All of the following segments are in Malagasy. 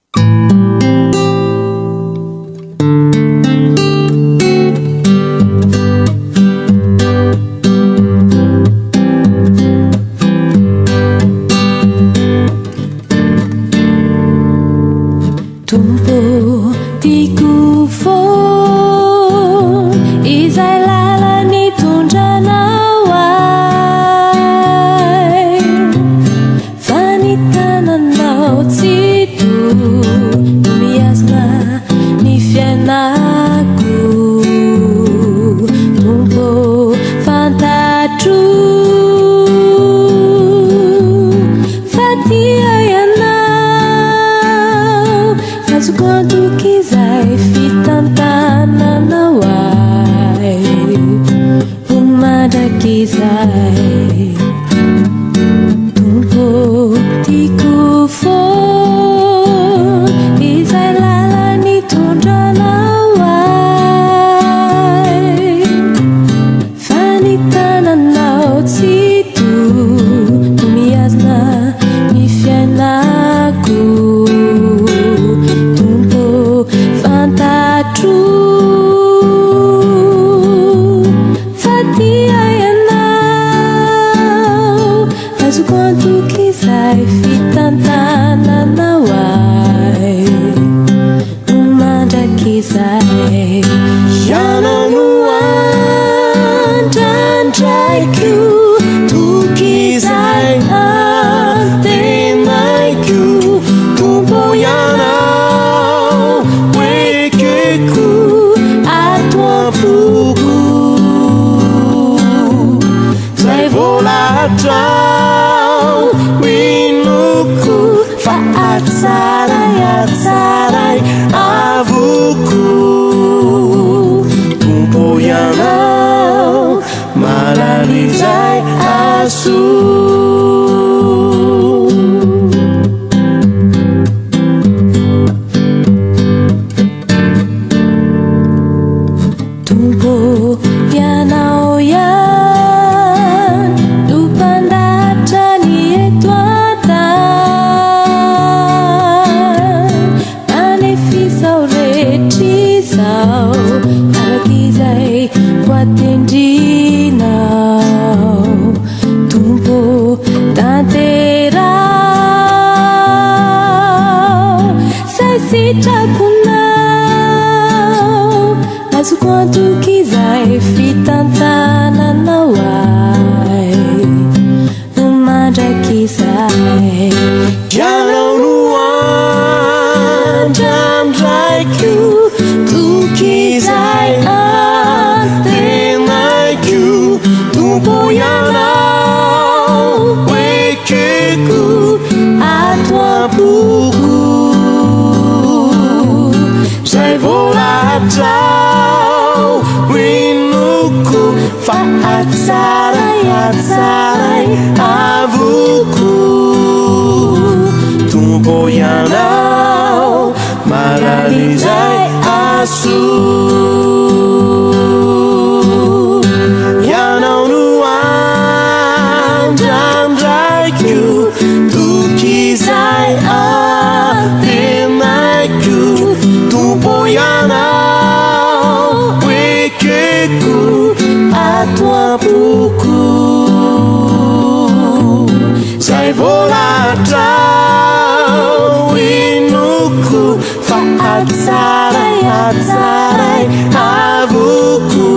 Tumpo tiku fon izay lalany tondranaway fanitananao tsy miasna ny fianako Tumpo fantatro Quanto quiser fitantananao ai uma quiser Tumpo tiku fon izay lalany tondranao ai fanitananao tsy miasna ny fianako Quanto quiser fitantananao ai uma quiser Ianao no andrandraiko tokiizay antenaiko Tumpo ianao oekeko ato am-poko zay volatra Atsaray avoko Tumpo ianao malalizay aso Tumpo ianao yan lupandatra ny eto Arakizay kuatendrinao Tumpo tanterao Sai sitraponao Mas quanto quiser fitantananao ai uma quiser Ianao no andrandraiko tokiizay antenaiko Tumpo ianao oekeko ato am-poko zay volatrao inoko fa atsaray avoko Tumpo ianao malalizay aso Ianao no andrandraiko tokiizay antenaiko Tumpo ianao oekeko ato am-poko zay volatrao inoko fa atsaray avoko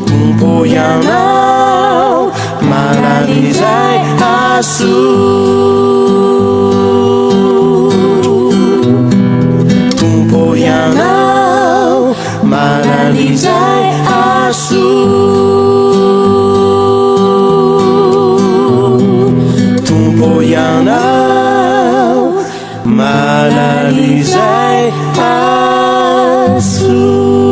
Tumpo ianao malalizay aso Tumpo ianao malalizay aso Tumpo ianao malalizay aso